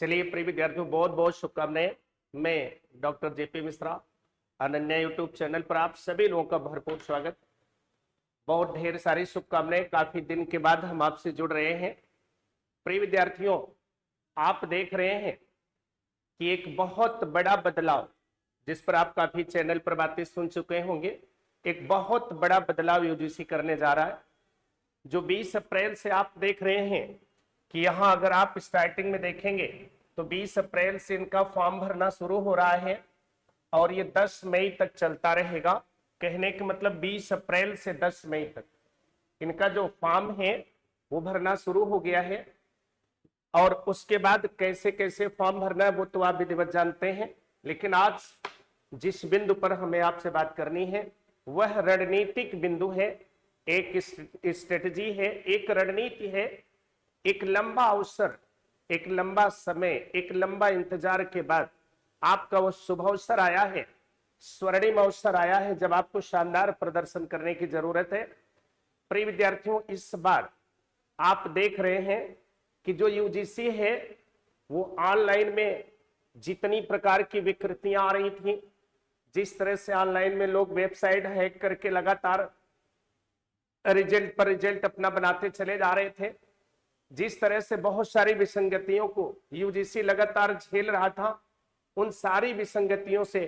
चलिए प्रिय विद्यार्थियों, बहुत बहुत शुभकामनाएं। मैं doctor JP Mishra, Ananya YouTube channel पर आप सभी लोगों का भरपूर स्वागत। बहुत ढेर सारी शुभकामनाएं। काफी दिन के बाद हम आपसे जुड़ रहे हैं। प्रिय विद्यार्थियों, आप देख रहे हैं कि एक बहुत बड़ा बदलाव, जिस पर आप काफी चैनल पर बातें सुन चुके होंगे, एक बहुत बड़ा बदलाव यूजीसी करने जा रहा है। जो 20 अप्रैल से आप देख रहे हैं कि यहां अगर आप स्टार्टिंग में देखेंगे तो 20 अप्रैल से इनका फॉर्म भरना शुरू हो रहा है और ये 10 मई तक चलता रहेगा। कहने का मतलब 20 अप्रैल से 10 मई तक इनका जो फॉर्म है वो भरना शुरू हो गया है। और उसके बाद कैसे कैसे फॉर्म भरना है वो तो आप विधिवत जानते हैं, लेकिन आज जिस बिंदु पर हमें आपसे बात करनी है वह रणनीतिक बिंदु है, एक स्ट्रेटजी है, एक रणनीति है, एक लंबा अवसर, एक लंबा समय, एक लंबा इंतजार के बाद आपका वो शुभ अवसर आया है, स्वर्णिम अवसर आया है जब आपको शानदार प्रदर्शन करने की जरूरत है। प्रिय विद्यार्थियों, इस बार आप देख रहे हैं कि जो यूजीसी है वो ऑनलाइन में जितनी प्रकार की विकृतियां आ रही थी, जिस तरह से ऑनलाइन में लोग वेबसाइट हैक करके लगातार रिजल्ट पर रिजल्ट अपना बनाते चले जा रहे थे, जिस तरह से बहुत सारी विसंगतियों को यूजीसी लगातार झेल रहा था, उन सारी विसंगतियों से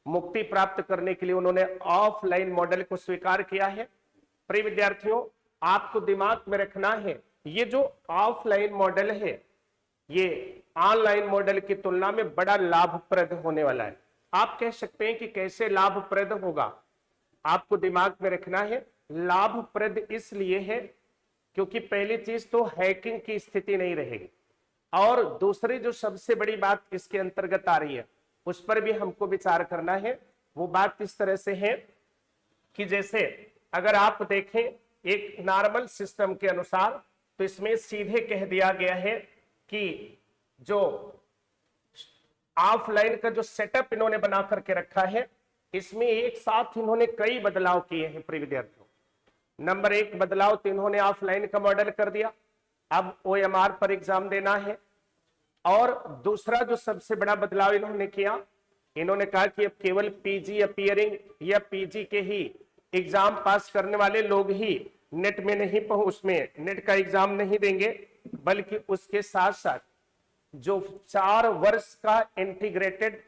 मुक्ति प्राप्त करने के लिए उन्होंने ऑफलाइन मॉडल को स्वीकार किया है। प्रिय विद्यार्थियों, आपको दिमाग में रखना है, ये जो ऑफलाइन मॉडल है ये ऑनलाइन मॉडल की तुलना में बड़ा लाभप्रद होने वाला है। आप कह सकते हैं कि कैसे लाभप्रद होगा। आपको दिमाग में रखना है, लाभप्रद इसलिए है क्योंकि पहली चीज तो हैकिंग की स्थिति नहीं रहेगी, और दूसरी जो सबसे बड़ी बात इसके अंतर्गत आ रही है उस पर भी हमको विचार करना है। वो बात इस तरह से है कि जैसे अगर आप देखें एक नॉर्मल सिस्टम के अनुसार तो इसमें सीधे कह दिया गया है कि जो ऑफलाइन का जो सेटअप इन्होंने बना करके रखा है इसमें एक साथ इन्होंने कई बदलाव किए हैं। प्रिय विद्यार्थियों, नंबर एक बदलाव तो इन्होंने ऑफलाइन का मॉडल कर दिया, अब ओएमआर पर एग्जाम देना है। और दूसरा जो सबसे बड़ा बदलाव इन्होंने किया, इन्होंने कहा कि अब केवल पीजी अपीयरिंग या पीजी के ही एग्जाम पास करने वाले लोग ही नेट में नहीं उसमें नेट का एग्जाम नहीं देंगे, बल्कि उसके साथ साथ जो 4 वर्ष का इंटीग्रेटेड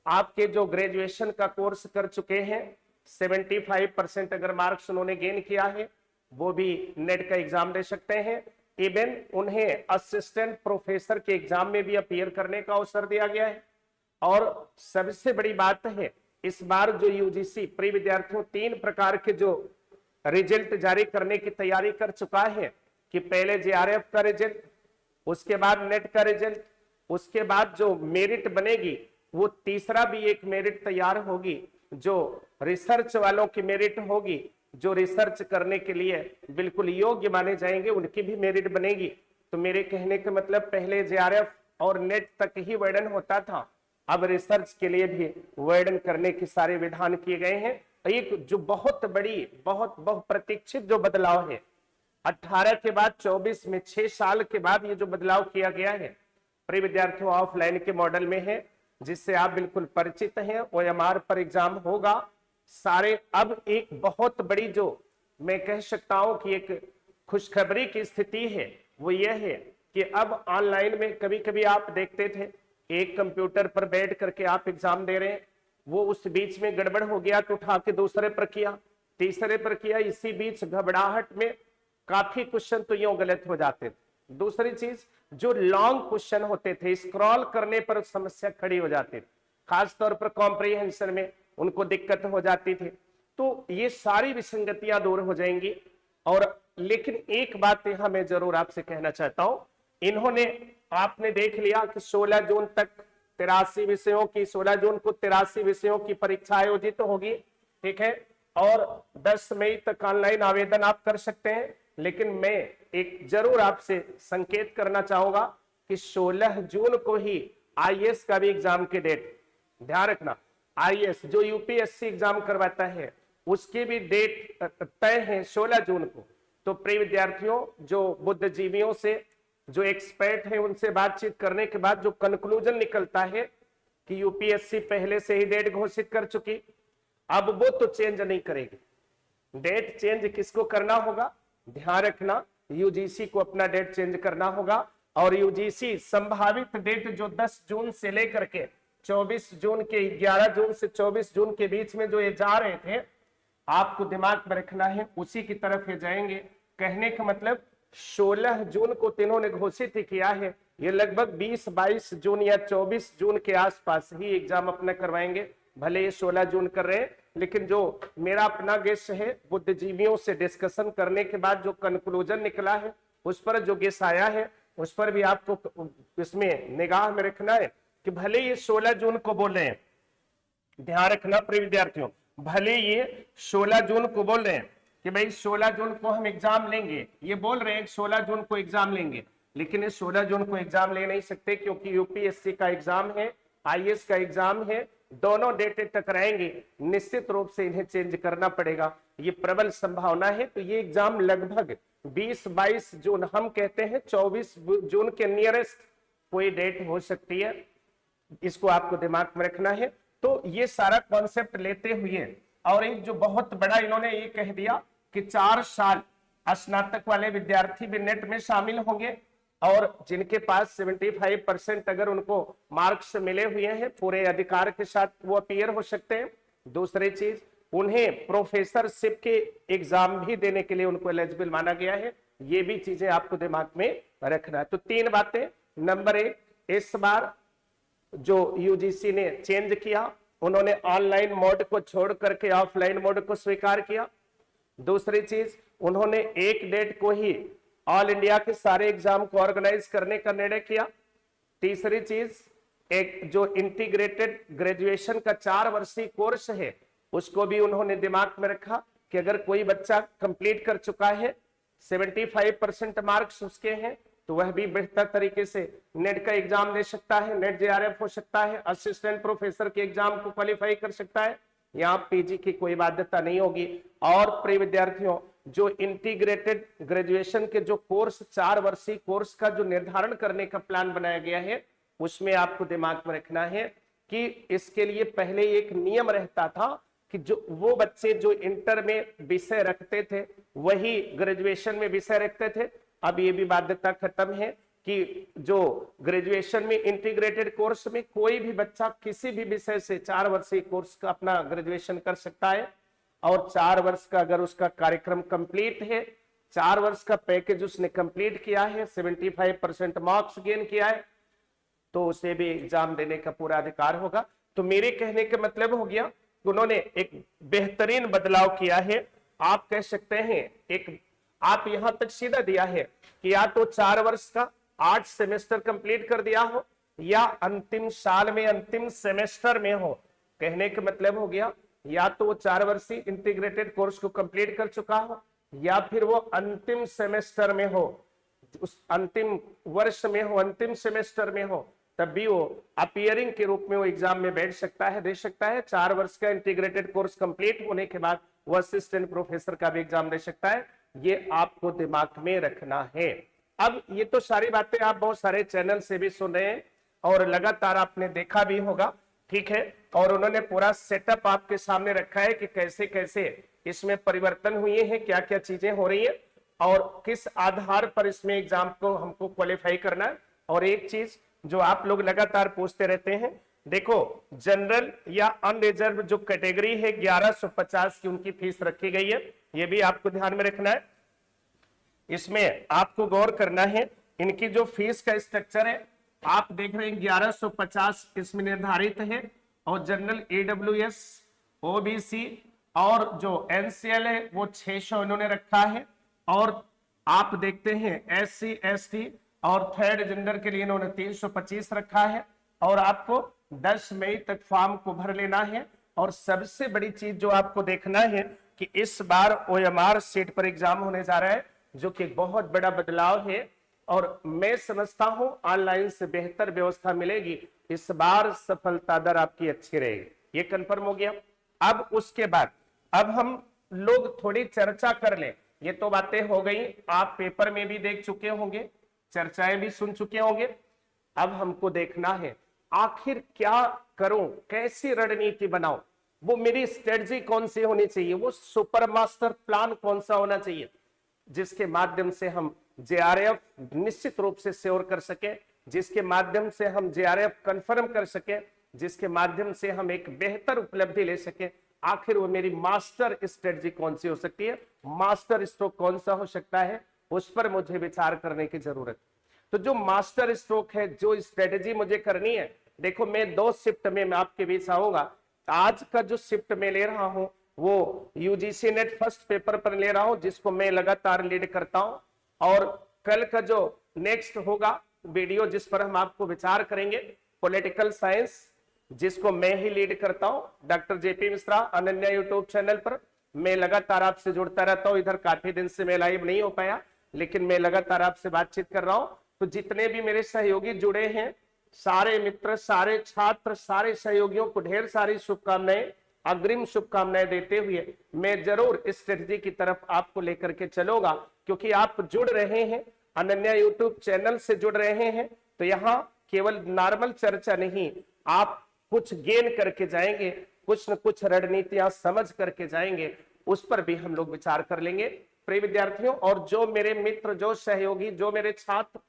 आपके जो ग्रेजुएशन का कोर्स कर चुके हैं, 75% अगर मार्क्स उन्होंने गेन किया है वो भी नेट का एग्जाम दे सकते हैं। इवन उन्हें असिस्टेंट प्रोफेसर के एग्जाम में भी अपीयर करने का अवसर दिया गया है। और सबसे बड़ी बात है, इस बार जो यूजीसी प्रिय विद्यार्थियों 3 प्रकार के जो रिजल्ट जारी करने की तैयारी कर चुका है कि पहले जेआरएफ का रिजल्ट, उसके बाद नेट का रिजल्ट, उसके बाद जो मेरिट बनेगी वो तीसरा भी एक मेरिट तैयार होगी जो रिसर्च वालों की मेरिट होगी, जो रिसर्च करने के लिए बिल्कुल योग्य माने जाएंगे उनकी भी मेरिट बनेगी। तो मेरे कहने का मतलब पहले जेआरएफ और नेट तक ही वर्णन होता था, अब रिसर्च के लिए भी वर्णन करने के सारे विधान किए गए हैं। एक जो बहुत बड़ी बहुत बहुप्रतीक्षित जो बदलाव है 18 के बाद 24 में 6 साल के बाद ये जो बदलाव किया गया है प्रिय विद्यार्थियों ऑफलाइन के मॉडल में है, जिससे आप बिल्कुल परिचित हैं। ओएमआर पर एग्जाम होगा सारे। अब एक बहुत बड़ी जो मैं कह सकता हूं कि एक खुशखबरी की स्थिति है वो ये है कि अब ऑनलाइन में कभी कभी आप देखते थे एक कंप्यूटर पर बैठ करके आप एग्जाम दे रहे हैं, वो उस बीच में गड़बड़ हो गया तो उठा के दूसरे पर किया, तीसरे पर किया, इसी बीच घबराहट में काफी क्वेश्चन तो यूं गलत हो जाते थे। दूसरी चीज, जो लॉन्ग क्वेश्चन होते थे स्क्रॉल करने पर समस्या खड़ी हो जाती थी, खासतौर पर कॉम्प्रिहेंशन में उनको दिक्कत हो जाती थी। तो ये सारी विसंगतियां दूर हो जाएंगी। और लेकिन एक बात यहां मैं जरूर आपसे कहना चाहता हूं, इन्होंने आपने देख लिया कि 16 जून तक 83 विषयों की 16 जून को 83 विषयों की परीक्षा आयोजित होगी, ठीक है, और 10 मई तक ऑनलाइन आवेदन आप कर सकते हैं। लेकिन मैं एक जरूर आपसे संकेत करना चाहूंगा कि 16 जून को ही आईएएस का भी एग्जाम की डेट ध्यान रखना, आईएएस जो यूपीएससी एग्जाम करवाता है उसकी भी डेट तय है 16 जून को। तो प्रिय विद्यार्थियों, जो बुद्धिजीवियों से जो एक्सपर्ट है उनसे बातचीत करने के बाद जो कंक्लूजन निकलता है कि यूपीएससी पहले से ही डेट घोषित कर चुकी, अब वो तो चेंज नहीं करेगी। डेट चेंज किसको करना होगा, ध्यान रखना, यूजीसी को अपना डेट चेंज करना होगा। और यूजीसी संभावित डेट जो 10 जून से लेकर के 24 जून के 11 जून से 24 जून के बीच में जो ये जा रहे थे, आपको दिमाग में रखना है उसी की तरफ ये जाएंगे। कहने का मतलब 16 जून को तीनों ने घोषित ही किया है, ये लगभग 20-22 जून या 24 जून के आसपास ही एग्जाम अपना करवाएंगे। भले ये 16 जून कर रहे हैं, लेकिन जो मेरा अपना गेस है, बुद्धिजीवियों से डिस्कशन करने के बाद जो कंक्लूजन निकला है, उस पर जो गेस आया है, उस पर भी आपको इसमें निगाह में रखना है कि भले ये 16 जून को बोल रहे हैं, ध्यान रखना प्रिय विद्यार्थियों, भले ये 16 जून को बोल रहे हैं कि भाई 16 जून को हम एग्जाम लेंगे, ये बोल रहे हैं 16 जून को एग्जाम लेंगे, लेकिन ये 16 जून को एग्जाम ले नहीं सकते, क्योंकि यूपीएससी का एग्जाम है, आईएएस का एग्जाम है, दोनों डेटे टकराएंगे, निश्चित रूप से इन्हें चेंज करना पड़ेगा, ये प्रबल संभावना है। तो ये एग्जाम लगभग 20-22 जून, हम कहते हैं 24 जून के नियरेस्ट कोई डेट हो सकती है, इसको आपको दिमाग में रखना है। तो ये सारा कॉन्सेप्ट लेते हुए, और एक जो बहुत बड़ा इन्होंने ये कह दिया कि 4 साल स्नातक वाले विद्यार्थी भी नेट में शामिल होंगे, और जिनके पास 75% अगर उनको मार्क्स मिले हुए हैं पूरे अधिकार के साथ वो अपीयर हो सकते हैं। दूसरी चीज, उन्हें प्रोफेसरशिप के एग्जाम भी देने के लिए उनको एलिजिबल माना गया है, ये भी चीजें आपको दिमाग में रखना है। तो 3 बातें। नंबर 1, इस बार जो यूजीसी ने चेंज किया, उन्होंने ऑनलाइन मोड को छोड़ करके ऑफलाइन मोड को स्वीकार किया। दूसरी चीज, उन्होंने एक डेट को ही ऑल इंडिया के सारे एग्जाम को ऑर्गेनाइज करने का निर्णय किया। तीसरी चीज, एक जो इंटीग्रेटेड ग्रेजुएशन का 4 वर्षीय कोर्स है, उसको भी उन्होंने दिमाग में रखा कि अगर कोई बच्चा कंप्लीट कर चुका है, 75% मार्क्स उसके हैं, तो वह भी बेहतर तरीके से नेट का एग्जाम दे सकता है, नेट जेआरएफ हो सकता है, असिस्टेंट प्रोफेसर के एग्जाम को क्वालिफाई कर सकता है, यहाँ पीजी की कोई बाध्यता नहीं होगी। और प्रिय विद्यार्थियों, जो इंटीग्रेटेड ग्रेजुएशन के जो कोर्स 4 वर्षीय कोर्स का जो निर्धारण करने का प्लान बनाया गया है, उसमें आपको दिमाग में रखना है कि इसके लिए पहले एक नियम रहता था कि जो वो बच्चे जो इंटर में विषय रखते थे वही ग्रेजुएशन में विषय रखते थे। अब ये भी बाध्यता खत्म है कि जो ग्रेजुएशन में इंटीग्रेटेड कोर्स में कोई भी बच्चा किसी भी विषय से 4 वर्षीय कोर्स का अपना ग्रेजुएशन कर सकता है, और 4 वर्ष का अगर उसका कार्यक्रम कंप्लीट है, 4 वर्ष का पैकेज उसने कंप्लीट किया है, 75% मार्क्स गेन किया है, तो उसे भी एग्जाम देने का पूरा अधिकार होगा। तो मेरे कहने का मतलब हो गया, उन्होंने एक बेहतरीन बदलाव किया है। आप कह सकते हैं, एक आप यहां तक सीधा दिया है कि या तो 4 वर्ष का 8 सेमेस्टर कंप्लीट कर दिया हो, या अंतिम साल में अंतिम सेमेस्टर में हो। कहने का मतलब हो गया, या तो वो 4 वर्षीय इंटीग्रेटेड कोर्स को कंप्लीट कर चुका हो, या फिर वो अंतिम सेमेस्टर में हो, उस अंतिम वर्ष में हो, अंतिम सेमेस्टर में हो, तब भी वो अपीयरिंग के रूप में वो एग्जाम में बैठ सकता है, दे सकता है। 4 वर्ष का इंटीग्रेटेड कोर्स कंप्लीट होने के बाद वो असिस्टेंट प्रोफेसर का भी एग्जाम दे सकता है, ये आपको दिमाग में रखना है। अब ये तो सारी बातें आप बहुत सारे चैनल से भी सुन रहे हैं और लगातार आपने देखा भी होगा, ठीक है, और उन्होंने पूरा सेटअप आपके सामने रखा है कि कैसे कैसे इसमें परिवर्तन हुए हैं, क्या क्या चीजें हो रही है और किस आधार पर इसमें एग्जाम को हमको क्वालिफाई करना है। और एक चीज जो आप लोग लगातार पूछते रहते हैं, देखो जनरल या अनरिजर्व जो कैटेगरी है 1150 की उनकी फीस रखी गई है, ये भी आपको ध्यान में रखना है। इसमें आपको गौर करना है, इनकी जो फीस का स्ट्रक्चर है आप देख रहे हैं 1150 इसमें निर्धारित है, और जनरल AWS OBC और जो NCL है वो 600 इन्होंने रखा है, और आप देखते हैं SC ST और थर्ड जेंडर के लिए इन्होंने 325 रखा है, और आपको 10 मई तक फॉर्म को भर लेना है। और सबसे बड़ी चीज जो आपको देखना है कि इस बार OMR सीट पर एग्जाम होने जा रहा है, जो कि बहुत बड़ा बदलाव है, और मैं समझता हूं ऑनलाइन से बेहतर व्यवस्था मिलेगी, इस बार सफलता दर आपकी अच्छी रहेगी, ये कंफर्म हो गया। अब उसके बाद अब हम लोग थोड़ी चर्चा कर लें, ये तो बातें हो गई, आप पेपर में भी देख चुके होंगे, चर्चाएं भी सुन चुके होंगे। अब हमको देखना है आखिर क्या करूं, कैसी रणनीति बनाऊं, वो मेरी स्ट्रेटजी कौन सी होनी चाहिए, वो सुपर मास्टर प्लान कौन सा होना चाहिए जिसके माध्यम से हम जेआरएफ निश्चित रूप से श्योर कर सके, जिसके माध्यम से हम जेआरएफ कंफर्म कर सके, जिसके माध्यम से हम एक बेहतर उपलब्धि ले सके। आखिर वो मेरी मास्टर स्ट्रेटजी कौन सी हो सकती है, मास्टर स्ट्रोक कौन सा हो सकता है, उस पर मुझे विचार करने की जरूरत। तो जो मास्टर स्ट्रोक है, जो स्ट्रेटजी मुझे करनी है, देखो मैं 2 शिफ्ट में मैं आपके बीच आऊंगा। आज का जो शिफ्ट में ले रहा हूं वो यूजीसी नेट फर्स्ट पेपर पर ले रहा हूं, जिसको मैं लगातार लीड करता हूं। और कल का जो नेक्स्ट होगा वीडियो जिस पर हम आपको विचार करेंगे, पॉलिटिकल साइंस, जिसको मैं ही लीड करता हूं, doctor JP Mishra, Ananya YouTube channel पर। मैं लगातार आपसे जुड़ता रहता हूं, इधर काफी दिन से मैं लाइव नहीं हो पाया, लेकिन मैं लगातार आपसे बातचीत कर रहा हूं। तो जितने भी मेरे सहयोगी जुड़े हैं, सारे मित्र, सारे छात्र, सारे सहयोगियों को ढेर सारी शुभकामनाएं, अग्रिम शुभकामनाएं देते हुए मैं जरूर इस स्ट्रेटजी की तरफ आपको लेकर के चलूंगा, क्योंकि आप जुड़ रहे हैं, अनन्या यूट्यूब चैनल से जुड़ रहे हैं, तो यहाँ केवल नॉर्मल चर्चा नहीं, आप कुछ गेन करके जाएंगे, कुछ न कुछ रणनीतियां समझ करके जाएंगे, उस पर भी हम लोग विचार कर लेंगे। प्रिय विद्यार्थियों, और जो मेरे मित्र, जो सहयोगी, जो मेरे छात्र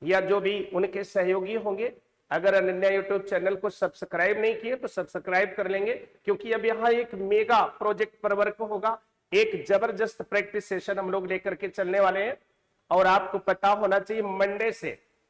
या जो भी उनके सहयोगी होंगे, अगर अनन्या यूट्यूब चैनल को सब्सक्राइब नहीं किए तो सब्सक्राइब कर लेंगे, क्योंकि अब यहाँ एक मेगा प्रोजेक्ट पर वर्क होगा, एक जबरदस्त प्रैक्टिस सेशन हम लोग लेकर के चलने वाले हैं। और आपको पता होना चाहिए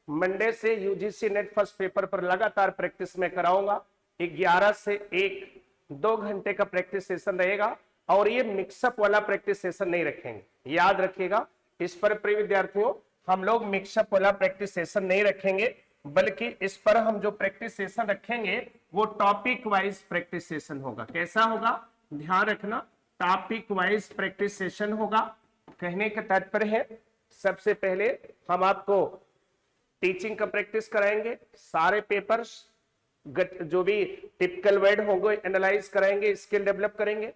मंडे से यूजीसी नेट फर्स्ट पेपर पर लगातार प्रैक्टिस में कराऊंगा। 11 से 1 2 घंटे का प्रैक्टिस सेशन रहेगा, और ये मिक्सअप वाला प्रैक्टिस सेशन नहीं रखेंगे, याद रखिएगा इस पर प्रिय विद्यार्थियों, हम लोग मिक्सअप वाला प्रैक्टिस सेशन नहीं रखेंगे, बल्कि इस पर हम जो प्रैक्टिस सेशन रखेंगे वो टॉपिक वाइज प्रैक्टिस सेशन होगा। कैसा होगा, ध्यान रखना, टॉपिक वाइज प्रैक्टिस सेशन होगा। कहने का तात्पर्य है, सबसे पहले हम आपको टीचिंग का प्रैक्टिस कराएंगे, सारे पेपर्स जो भी टिपिकल वर्ड होंगे एनालाइज कराएंगे, स्किल डेवलप करेंगे।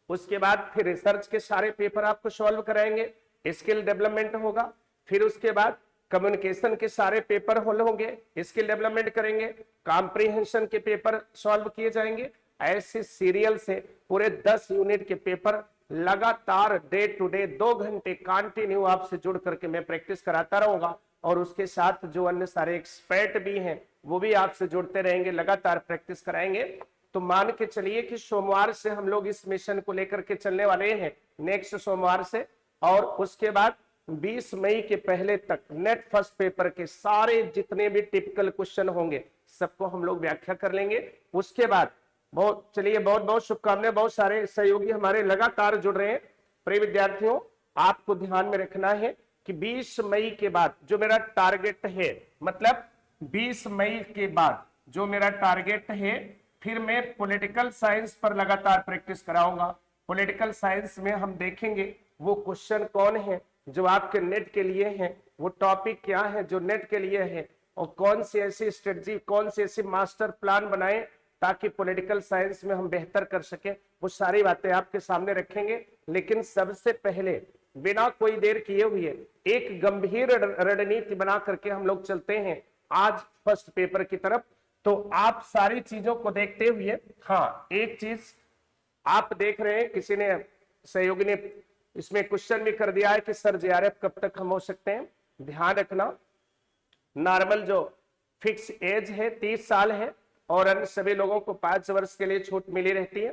उसके बाद फिर रिसर्च के सारे पेपर आपको सॉल्व कराएंगे, स्किल डेवलपमेंट होगा। फिर उसके बाद कम्युनिकेशन के सारे पेपर हल होंगे, स्किल डेवलपमेंट करेंगे, कॉम्प्रिहेंशन के पेपर सॉल्व किए जाएंगे। ऐसे सीरियल से पूरे 10 यूनिट के पेपर लगातार डे टू डे 2 घंटे कंटिन्यू आपसे जुड़ करके मैं प्रैक्टिस कराता रहूंगा, और उसके साथ जो अन्य सारे एक्सपर्ट भी हैं वो भी आपसे जुड़ते रहेंगे, लगातार प्रैक्टिस कराएंगे। तो मान के चलिए कि सोमवार से हम लोग इस मिशन को लेकर के चलने वाले हैं, नेक्स्ट सोमवार से, और उसके बाद 20 मई के पहले तक नेट फर्स्ट पेपर के सारे जितने भी टिपिकल क्वेश्चन होंगे सबको हम लोग व्याख्या कर लेंगे। उसके बाद चलिए बहुत बहुत शुभकामनाएं, बहुत सारे सहयोगी हमारे लगातार जुड़ रहे हैं। प्रिय विद्यार्थियों, आपको ध्यान में रखना है कि 20 मई के बाद जो मेरा टारगेट है, मतलब 20 मई के बाद जो मेरा टारगेट है, फिर मैं पॉलिटिकल साइंस पर लगातार प्रैक्टिस कराऊंगा। पॉलिटिकल साइंस में हम देखेंगे वो क्वेश्चन कौन है जो आपके नेट के लिए है, वो टॉपिक क्या है जो नेट के लिए है, और कौन सी ऐसी स्ट्रेटजी, कौन सी ऐसी मास्टर प्लान बनाएं ताकि पॉलिटिकल साइंस में हम बेहतर कर सके, वो सारी बातें आपके सामने रखेंगे। लेकिन सबसे पहले बिना कोई देर किए हुए एक गंभीर रणनीति बना करके हम लोग चलते हैं आज फर्स्ट पेपर की तरफ। तो आप सारी चीजों को देखते हुए, हाँ एक चीज आप देख रहे हैं, किसी ने सहयोगी ने इसमें क्वेश्चन भी कर दिया है कि सर जेआरएफ कब तक हम हो सकते हैं। ध्यान रखना, नॉर्मल जो फिक्स एज है 30 साल है, और अन्य सभी लोगों को 5 वर्ष के लिए छूट मिली रहती है।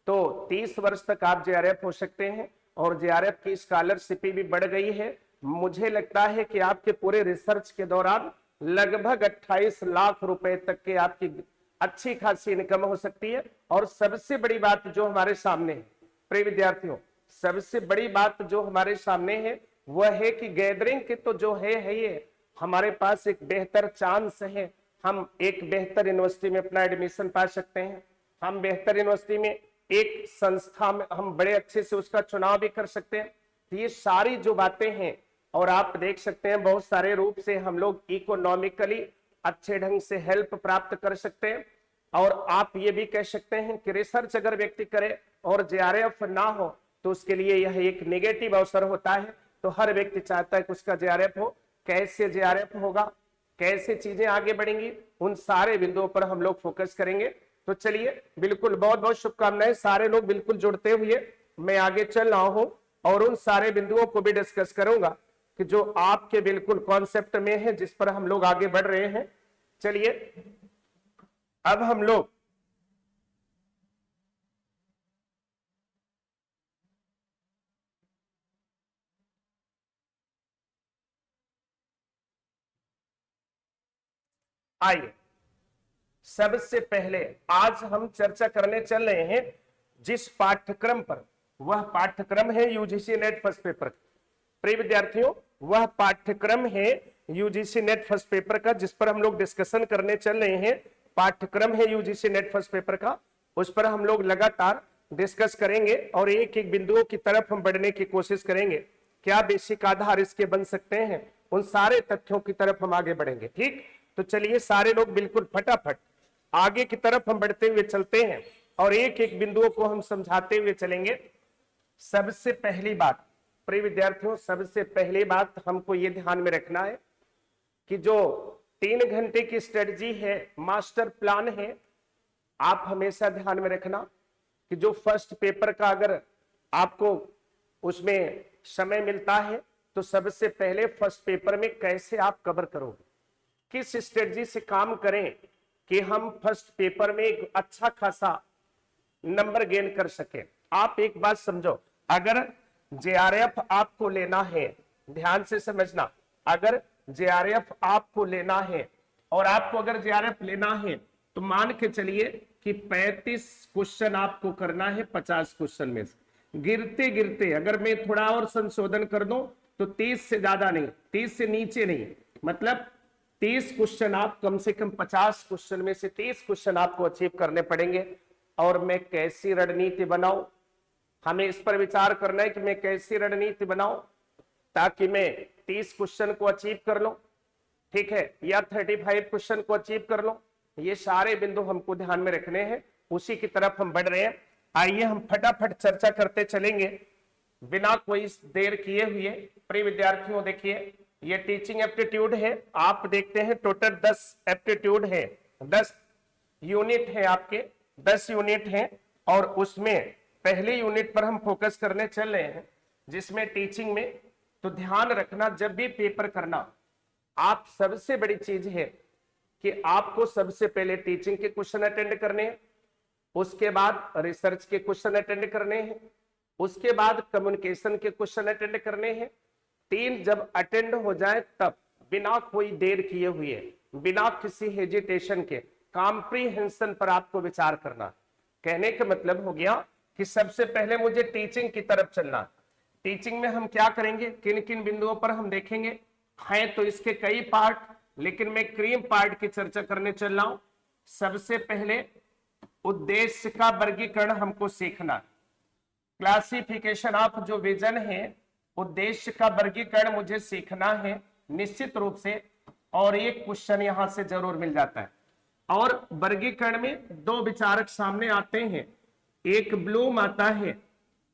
तो 30 वर्ष तक आप जेआरएफ हो सकते हैं, और जेआरएफ की स्कॉलरशिप भी बढ़ गई है। मुझे लगता है कि आपके पूरे रिसर्च के दौरान लगभग 28 लाख रुपए तक के आपकी अच्छी खासी इनकम हो सकती है। और सबसे बड़ी बात जो हमारे सामने है प्रिय विद्यार्थियों, सबसे बड़ी बात जो हमारे सामने है वह है कि गैदरिंग के तो जो है ये हमारे पास एक बेहतर चांस है, हम एक बेहतर यूनिवर्सिटी में अपना एडमिशन पा सकते हैं, हम बेहतर यूनिवर्सिटी में एक संस्था में हम बड़े अच्छे से उसका चुनाव भी कर सकते हैं। तो ये सारी जो बातें हैं, और आप देख सकते हैं बहुत सारे रूप से हम लोग इकोनॉमिकली अच्छे ढंग से हेल्प प्राप्त कर सकते हैं। और आप ये भी कह सकते हैं कि रिसर्च अगर व्यक्ति करे और जेआरएफ ना हो तो उसके लिए यह एक नेगेटिव अवसर होता है। तो हर व्यक्ति चाहता है कि उसका जेआरएफ हो। कैसे जेआरएफ होगा, कैसे चीजें आगे बढ़ेंगी, उन सारे बिंदुओं पर हम लोग फोकस करेंगे। तो चलिए बिल्कुल बहुत बहुत शुभकामनाएं, सारे लोग बिल्कुल जुड़ते हुए मैं आगे चल रहा हूं और उन सारे बिंदुओं को भी डिस्कस करूंगा कि जो आपके बिल्कुल कॉन्सेप्ट में है, जिस पर हम लोग आगे बढ़ रहे हैं। चलिए अब हम लोग आइए, सबसे पहले आज हम चर्चा करने चल रहे हैं जिस पाठ्यक्रम पर, वह पाठ्यक्रम है यूजीसी नेट फर्स्ट पेपर। प्रिय विद्यार्थियों, वह पाठ्यक्रम है यूजीसी नेट फर्स्ट पेपर का, जिस पर हम लोग डिस्कशन करने चल रहे हैं। पाठ्यक्रम है यूजीसी नेट फर्स्ट पेपर का, उस पर हम लोग लगातार डिस्कस करेंगे और एक एक बिंदुओं की तरफ हम बढ़ने की कोशिश करेंगे। क्या बेसिक आधार इसके बन सकते हैं, उन सारे तथ्यों की तरफ हम आगे बढ़ेंगे। ठीक, तो चलिए सारे लोग बिल्कुल फटाफट आगे की तरफ हम बढ़ते हुए चलते हैं और एक एक बिंदुओं को हम समझाते हुए चलेंगे। सबसे पहली बात प्रिय विद्यार्थियों, सबसे पहली बात हमको यह ध्यान में रखना है कि जो 3 घंटे की स्ट्रेटजी है, मास्टर प्लान है, आप हमेशा ध्यान में रखना कि जो फर्स्ट पेपर का अगर आपको उसमें समय मिलता है तो सबसे पहले फर्स्ट पेपर में कैसे आप कवर करोगे, किस स्ट्रेटजी से काम करें कि हम फर्स्ट पेपर में एक अच्छा खासा नंबर गेन कर सके। आप एक बात समझो, अगर जेआरएफ आपको लेना है, ध्यान से समझना, अगर जेआरएफ आपको लेना है और आपको अगर जेआरएफ लेना है तो मान के चलिए कि 35 क्वेश्चन आपको करना है 50 क्वेश्चन में से। गिरते गिरते अगर मैं थोड़ा और संशोधन कर दूं तो 30 से ज्यादा नहीं, 30 से नीचे नहीं, मतलब 30 क्वेश्चन आप कम से कम 50 क्वेश्चन में से 30 क्वेश्चन आपको अचीव करने पड़ेंगे। और मैं कैसी रणनीति बनाऊं, हमें इस पर विचार करना है कि मैं कैसी रणनीति बनाऊं ताकि मैं 30 क्वेश्चन को अचीव कर लूं, ठीक है, या 35 क्वेश्चन को अचीव कर लूं। ये सारे बिंदु हमको ध्यान में रखने हैं, उसी की तरफ हम बढ़ रहे हैं। आइए हम फटाफट चर्चा करते चलेंगे बिना कोई देर किए हुए। प्रिय विद्यार्थियों देखिए, ये टीचिंग एप्टीट्यूड है, आप देखते हैं टोटल 10 एप्टीट्यूड है, 10 यूनिट है आपके, 10 यूनिट है और उसमें पहले यूनिट पर हम फोकस करने चल रहे हैं जिसमें टीचिंग में। तो ध्यान रखना, जब भी पेपर करना, आप सबसे बड़ी चीज है कि आपको सबसे पहले टीचिंग के क्वेश्चन अटेंड करने हैं, उसके बाद रिसर्च के क्वेश्चन अटेंड करने हैं, उसके बाद कम्युनिकेशन के क्वेश्चन अटेंड करने हैं। 3 जब अटेंड हो जाए तब बिना कोई देर किए हुए, बिना किसी हेजिटेशन के कॉम्प्रीहेंशन पर आपको विचार करना। कहने का मतलब हो गया कि सबसे पहले मुझे टीचिंग की तरफ चलना। टीचिंग में हम क्या करेंगे, किन किन बिंदुओं पर हम देखेंगे, हैं तो इसके कई पार्ट, लेकिन मैं क्रीम पार्ट की चर्चा करने चल रहा हूं। सबसे पहले उद्देश्य का वर्गीकरण हमको सीखना, क्लासिफिकेशन ऑफ जो विजन है, उद्देश्य का वर्गीकरण मुझे सीखना है निश्चित रूप से। और एक क्वेश्चन यहां से जरूर मिल जाता है। और वर्गीकरण में 2 विचारक सामने आते हैं, एक ब्लूम आता है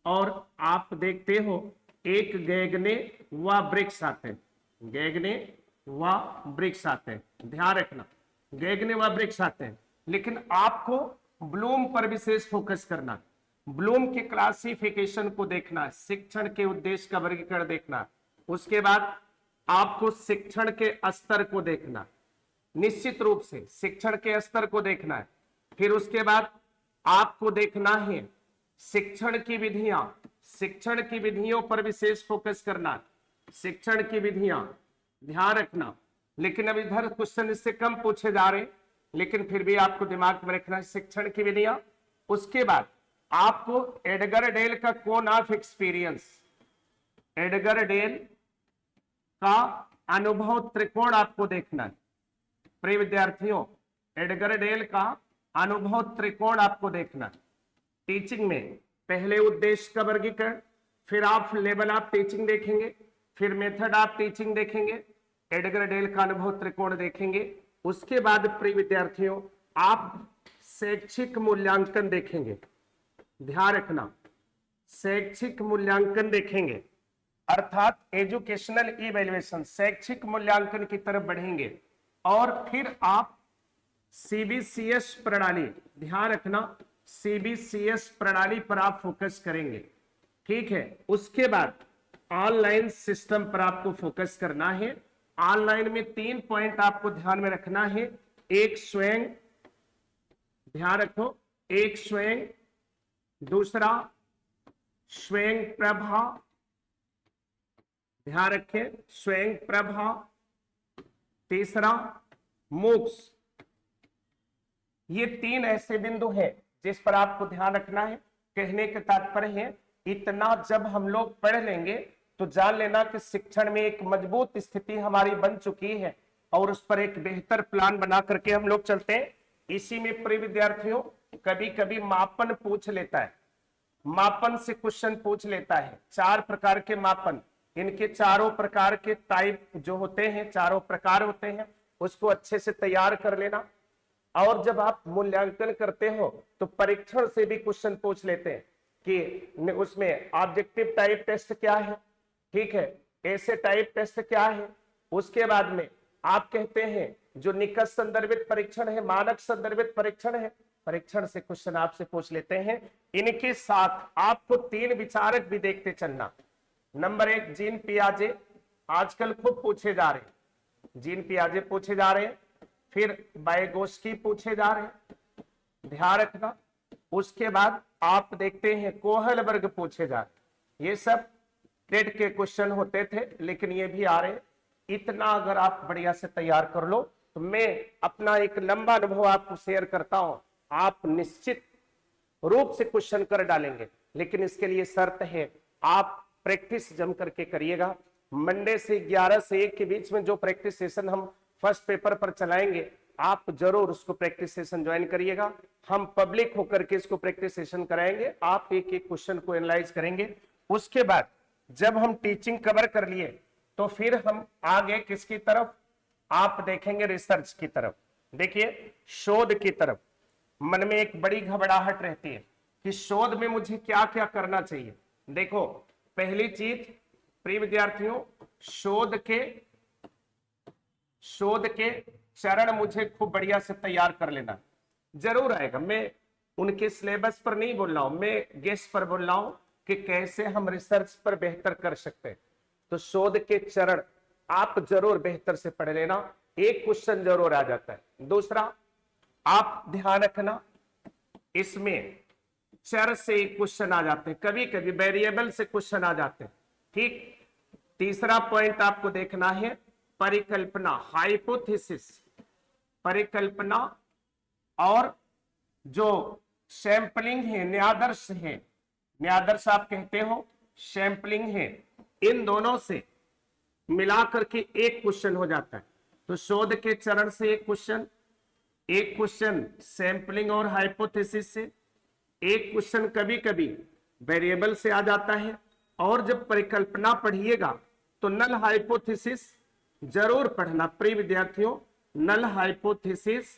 और आप देखते हो एक गैगने व ब्रिक्स आते हैं, गैगने व ब्रिक्स आते हैं। ध्यान रखना, गैगने व ब्रिक्स आते हैं, लेकिन आपको ब्लूम पर विशेष फोकस करना, ब्लूम के क्लासिफिकेशन को देखना, शिक्षण के उद्देश्य का वर्गीकरण देखना, उसके बाद आपको शिक्षण के स्तर को देखना, निश्चित रूप से शिक्षण के स्तर को देखना है। फिर उसके बाद आपको देखना है शिक्षण की विधियां, शिक्षण की विधियों पर विशेष फोकस करना, शिक्षण की विधियां ध्यान रखना। लेकिन अब इधर क्वेश्चन इससे कम पूछे जा रहे, लेकिन फिर भी आपको दिमाग में रखना है शिक्षण की विधियां। उसके बाद आपको एडगर डेल का cone of experience, Edgar Dale का अनुभव त्रिकोण आपको देखना है। प्रिय विद्यार्थियों, एडगर डेल का अनुभव त्रिकोण आपको देखना है। टीचिंग में पहले उद्देश्य का वर्गीकरण, फिर आप लेवल ऑफ टीचिंग देखेंगे, फिर मेथड ऑफ टीचिंग देखेंगे, एडगर डेल का अनुभव त्रिकोण देखेंगे। उसके बाद प्रिय विद्यार्थियों आप शैक्षिक मूल्यांकन देखेंगे, ध्यान रखना, शैक्षिक मूल्यांकन देखेंगे। अर्थात एजुकेशनल इवैल्यूएशन, शैक्षिक मूल्यांकन की तरफ बढ़ेंगे। और फिर आप सीबीसीएस प्रणाली, ध्यान रखना, सीबीसीएस प्रणाली पर आप फोकस करेंगे, ठीक है। उसके बाद ऑनलाइन सिस्टम पर आपको फोकस करना है। ऑनलाइन में 3 पॉइंट आपको ध्यान में रखना है। एक स्वयं, ध्यान रखो, एक स्वयं, दूसरा स्वयं प्रभा, ध्यान रखें, स्वयं प्रभा, तीसरा मोक्ष। ये 3 ऐसे बिंदु हैं जिस पर आपको ध्यान रखना है। कहने का तात्पर्य है, इतना जब हम लोग पढ़ लेंगे तो जान लेना कि शिक्षण में एक मजबूत स्थिति हमारी बन चुकी है और उस पर एक बेहतर प्लान बना करके हम लोग चलते हैं। इसी में प्रिय विद्यार्थियों, कभी कभी मापन पूछ लेता है, मापन से क्वेश्चन पूछ लेता है। 4 प्रकार के मापन, इनके चारों प्रकार के टाइप जो होते हैं, चारों प्रकार होते हैं, उसको अच्छे से तैयार कर लेना। और जब आप मूल्यांकन करते हो तो परीक्षण से भी क्वेश्चन पूछ लेते हैं कि उसमें ऑब्जेक्टिव टाइप टेस्ट क्या है, ठीक है, ऐसे टाइप टेस्ट क्या है। उसके बाद में आप कहते हैं जो निकट संदर्भित परीक्षण है, मानक संदर्भित परीक्षण है, परीक्षण से क्वेश्चन आपसे पूछ लेते हैं। इनके साथ आपको 3 विचारक भी देखते चलना। नंबर 1 जीन पियाजे, आजकल खूब पूछे जा रहे हैं, जीन पियाजे पूछे जा रहे हैं। फिर बायगोस्की पूछे जा रहे हैं, ध्यान रखना। उसके बाद आप देखते हैं कोहलबर्ग पूछे जा रहे। ये सब टेट के क्वेश्चन होते थे, लेकिन ये भी आ रहे। इतना अगर आप बढ़िया से तैयार कर लो तो मैं अपना एक लंबा अनुभव आपको शेयर करता हूं, आप निश्चित रूप से क्वेश्चन कर डालेंगे। लेकिन इसके लिए शर्त है, आप प्रैक्टिस जम करके करिएगा। मंडे से 11 से 1 के बीच में जो प्रैक्टिस सेशन हम फर्स्ट पेपर पर चलाएंगे, आप जरूर उसको प्रैक्टिस सेशन ज्वाइन करिएगा। हम पब्लिक होकर के इसको प्रैक्टिस सेशन कराएंगे, आप एक एक क्वेश्चन को एनालाइज करेंगे। उसके बाद जब हम टीचिंग कवर कर लिए तो फिर हम आगे किसकी तरफ, आप देखेंगे रिसर्च की तरफ। देखिए शोध की तरफ मन में एक बड़ी घबराहट रहती है कि शोध में मुझे क्या क्या करना चाहिए। देखो पहली चीज प्रिय विद्यार्थियों, शोध के चरण मुझे खूब बढ़िया से तैयार कर लेना। जरूर आएगा, मैं उनके सिलेबस पर नहीं बोल रहा हूं, मैं गेस पर बोल रहा हूं कि कैसे हम रिसर्च पर बेहतर कर सकते हैं। तो शोध के चरण आप जरूर बेहतर से पढ़ लेना, एक क्वेश्चन जरूर आ जाता है। दूसरा आप ध्यान रखना, इसमें चर से क्वेश्चन आ जाते हैं, कभी कभी वेरिएबल से क्वेश्चन आ जाते हैं, ठीक। तीसरा पॉइंट आपको देखना है परिकल्पना, हाइपोथेसिस, परिकल्पना, और जो सैंपलिंग है, न्यादर्श है, न्यादर्श आप कहते हो, सैंपलिंग है, इन दोनों से मिलाकर के एक क्वेश्चन हो जाता है। तो शोध के चरण से एक क्वेश्चन सैंपलिंग और हाइपोथेसिस से, एक क्वेश्चन कभी कभी वेरिएबल से आ जाता है। और जब परिकल्पना पढ़िएगा तो नल हाइपोथेसिस जरूर पढ़ना प्रिय विद्यार्थियों, नल हाइपोथेसिस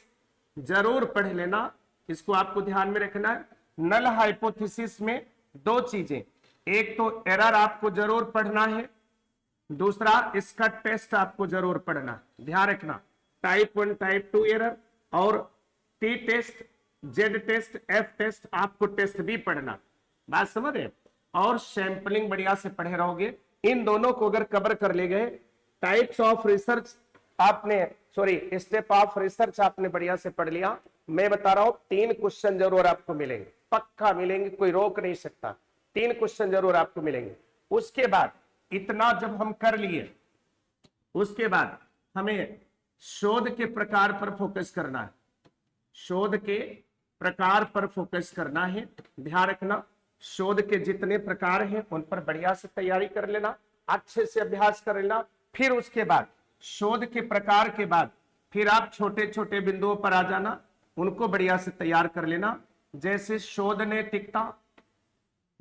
जरूर पढ़ लेना, इसको आपको ध्यान में रखना है। नल हाइपोथेसिस में 2 चीजें, एक तो एरर आपको जरूर पढ़ना है, दूसरा इसका टेस्ट आपको जरूर पढ़ना, ध्यान रखना। टाइप 1 टाइप 2 एरर और T test, Z test, F test, आपको टेस्ट भी पढ़ना, बात समझ रहे। और सैंपलिंग बढ़िया से पढ़े रहोगे। इन दोनों को अगर कवर कर ले गए, टाइप्स ऑफ रिसर्च आपने, सॉरी स्टेप ऑफ रिसर्च आपने बढ़िया से पढ़ लिया। मैं बता रहा हूं 3 क्वेश्चन जरूर आपको मिलेंगे, पक्का मिलेंगे, कोई रोक नहीं सकता, 3 क्वेश्चन जरूर आपको मिलेंगे। उसके बाद इतना जब हम कर लिए, उसके बाद हमें शोध के प्रकार पर फोकस करना है, शोध के प्रकार पर फोकस करना है, ध्यान रखना। शोध के जितने प्रकार हैं उन पर बढ़िया से तैयारी कर लेना, अच्छे से अभ्यास कर लेना। फिर उसके बाद शोध के प्रकार के बाद फिर आप छोटे छोटे बिंदुओं पर आ जाना, उनको बढ़िया से तैयार कर लेना। जैसे शोध नैतिकता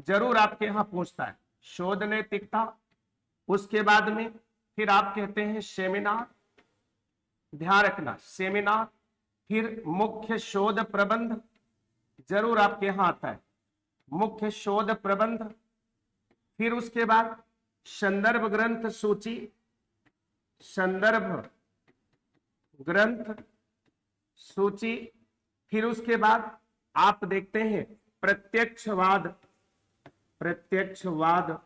जरूर आपके यहां पूछता है, शोध नैतिकता। उसके बाद में फिर आप कहते हैं सेमिनार, ध्यान रखना सेमिनार। फिर मुख्य शोध प्रबंध जरूर आपके यहां आता है, मुख्य शोध प्रबंध। फिर उसके बाद संदर्भ ग्रंथ सूची, संदर्भ ग्रंथ सूची। फिर उसके बाद आप देखते हैं प्रत्यक्षवाद, प्रत्यक्षवाद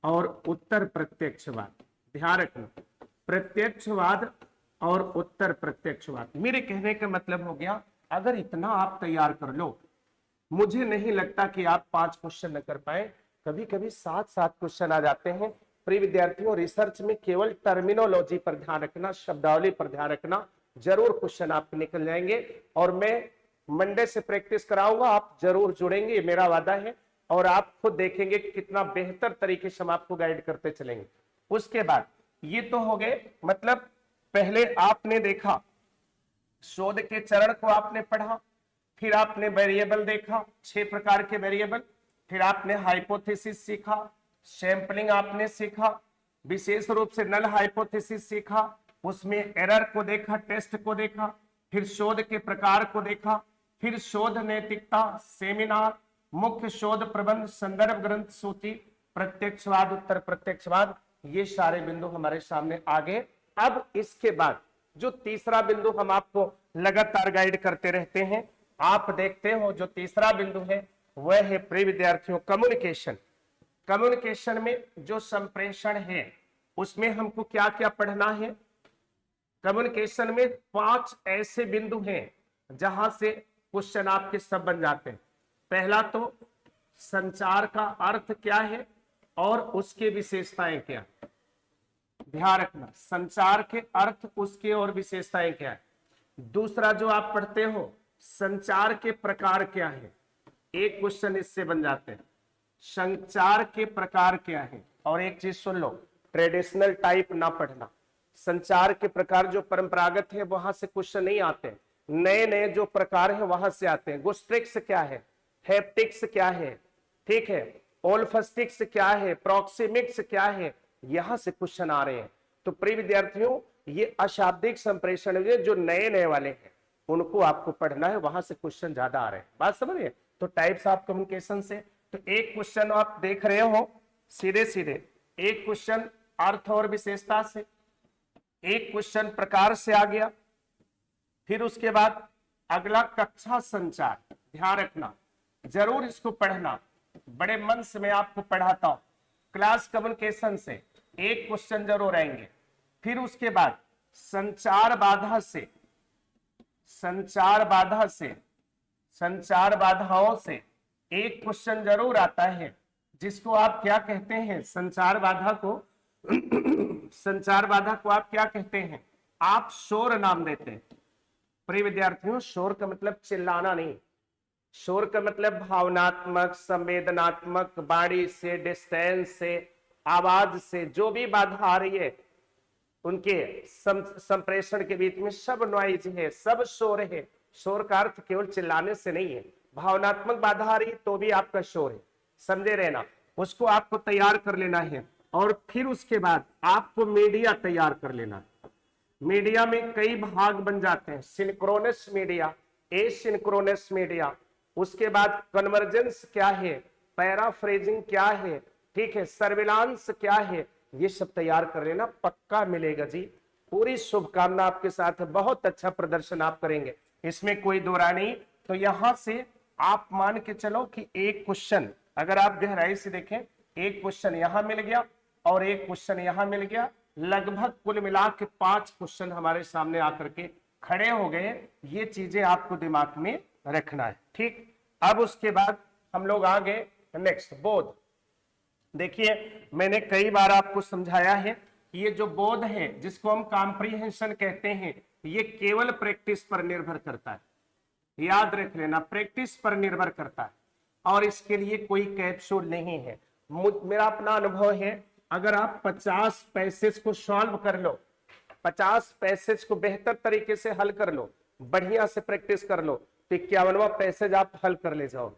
और उत्तर प्रत्यक्षवाद। ध्यान रखना, प्रत्यक्षवाद और उत्तर प्रत्यक्षवाद। मेरे कहने का मतलब हो गया, अगर इतना आप तैयार कर लो, मुझे नहीं लगता कि आप 5 क्वेश्चन न कर पाए। कभी कभी 7-7 क्वेश्चन आ जाते हैं। प्रिय विद्यार्थियों, रिसर्च में केवल टर्मिनोलॉजी पर ध्यान रखना, शब्दावली पर ध्यान रखना, जरूर क्वेश्चन आपके निकल जाएंगे। और मैं मंडे से प्रैक्टिस कराऊंगा, आप जरूर जुड़ेंगे, ये मेरा वादा है। और आप खुद देखेंगे कि कितना बेहतर तरीके से हम आपको गाइड करते चलेंगे। उसके बाद ये तो हो गए, मतलब पहले आपने देखा शोध के चरण को आपने पढ़ा, फिर आपने वेरिएबल देखा, 6 प्रकार के वेरिएबल, फिर आपने हाइपोथेसिस सीखा, सैंपलिंग आपने सीखा, विशेष रूप से नल हाइपोथेसिस सीखा, उसमें एरर को देखा, टेस्ट को देखा, फिर शोध के प्रकार को देखा, फिर शोध नैतिकता, सेमिनार, मुख्य शोध प्रबंध, संदर्भ ग्रंथ सूची, प्रत्यक्षवाद, उत्तर प्रत्यक्षवाद, ये सारे बिंदु हमारे सामने आ गए। अब इसके बाद जो तीसरा बिंदु हम आपको लगातार गाइड करते रहते हैं, आप देखते हो जो तीसरा बिंदु है वह है प्रिय विद्यार्थियों कम्युनिकेशन। कम्युनिकेशन में जो संप्रेषण है उसमें हमको क्या क्या पढ़ना है। कम्युनिकेशन में 5 ऐसे बिंदु हैं जहां से क्वेश्चन आपके सब बन जाते हैं। पहला तो संचार का अर्थ क्या है और उसके विशेषताएं क्या। ध्यान रखना, संचार के अर्थ, उसके और विशेषताएं क्या है। दूसरा जो आप पढ़ते हो, संचार के प्रकार क्या है, एक क्वेश्चन इससे बन जाते हैं। संचार के प्रकार क्या है, और एक चीज सुन लो, ट्रेडिशनल टाइप ना पढ़ना। संचार के प्रकार जो परंपरागत है वहां से क्वेश्चन नहीं आते, नए नए जो प्रकार है वहां से आते हैं। गुस्ट्रिक्स क्या है, हैप्टिक्स क्या है, ठीक है, ओल्फैक्टिक्स क्या है, प्रॉक्सिमिक्स क्या है, यहां से क्वेश्चन आ रहे हैं। तो प्रिय विद्यार्थियों, ये अशाब्दिक संप्रेषण जो नए नए वाले हैं उनको आपको पढ़ना है, वहां से क्वेश्चन ज्यादा आ रहे हैं। बात समझिए। तो टाइप्स ऑफ कम्युनिकेशन से तो एक क्वेश्चन आप देख रहे हो सीधे सीधे, एक क्वेश्चन अर्थ और विशेषता से, एक क्वेश्चन प्रकार से आ गया। फिर उसके बाद अगला कक्षा संचार, ध्यान रखना, जरूर इसको पढ़ना, बड़े मन से मैं आपको पढ़ाता हूं। क्लास कम्युनिकेशन से एक क्वेश्चन जरूर आएंगे। फिर उसके बाद संचार बाधा से, संचार बाधा से, संचार बाधाओं से एक क्वेश्चन जरूर आता है, जिसको आप क्या कहते हैं, संचार बाधा को संचार बाधा को आप क्या कहते हैं, आप शोर नाम देते हैं। प्रिय विद्यार्थियों, शोर का मतलब चिल्लाना नहीं, शोर का मतलब भावनात्मक, संवेदनात्मक, वाणी से, डिस्टेंस से, आवाज से जो भी बाधा आ रही है उनके संप्रेषण के बीच में सब नॉइज है, सब शोर है। शोर का अर्थ केवल चिल्लाने से नहीं है, भावनात्मक बाधा आ रही है तो भी आपका शोर है, समझे रहना। उसको आपको तैयार कर लेना है। और फिर उसके बाद आपको मीडिया तैयार कर लेना है। मीडिया में कई भाग बन जाते हैं, सिंक्रोनस मीडिया, एसिंक्रोनस मीडिया, उसके बाद कन्वर्जेंस क्या है, पैराफ्रेजिंग क्या है, ठीक है, सर्विलांस क्या है, ये सब तैयार कर लेना, पक्का मिलेगा जी। पूरी शुभकामना आपके साथ है, बहुत अच्छा प्रदर्शन आप करेंगे, इसमें कोई दो राय नहीं। तो यहां से आप मान के चलो कि एक क्वेश्चन अगर आप गहराई से देखें, एक क्वेश्चन यहां मिल गया और एक क्वेश्चन यहां मिल गया, लगभग कुल मिला के 5 क्वेश्चन हमारे सामने आकर के खड़े हो गए। ये चीजें आपको दिमाग में रखना है, ठीक। अब उसके बाद हम लोग आ गए नेक्स्ट, बोध। देखिए, मैंने कई बार आपको समझाया है कि ये जो बोध है, जिसको हम कॉम्प्रिहेंशन कहते हैं, ये केवल प्रैक्टिस पर निर्भर करता है। याद रख लेना, प्रैक्टिस पर निर्भर करता है, और इसके लिए कोई कैप्सूल नहीं है। मेरा अपना अनुभव है, अगर आप 50 पैसेज को सॉल्व कर लो, 50 पैसेज को बेहतर तरीके से हल कर लो, बढ़िया से प्रैक्टिस कर लो, तो 51वां पैसेज आप हल कर ले जाओ।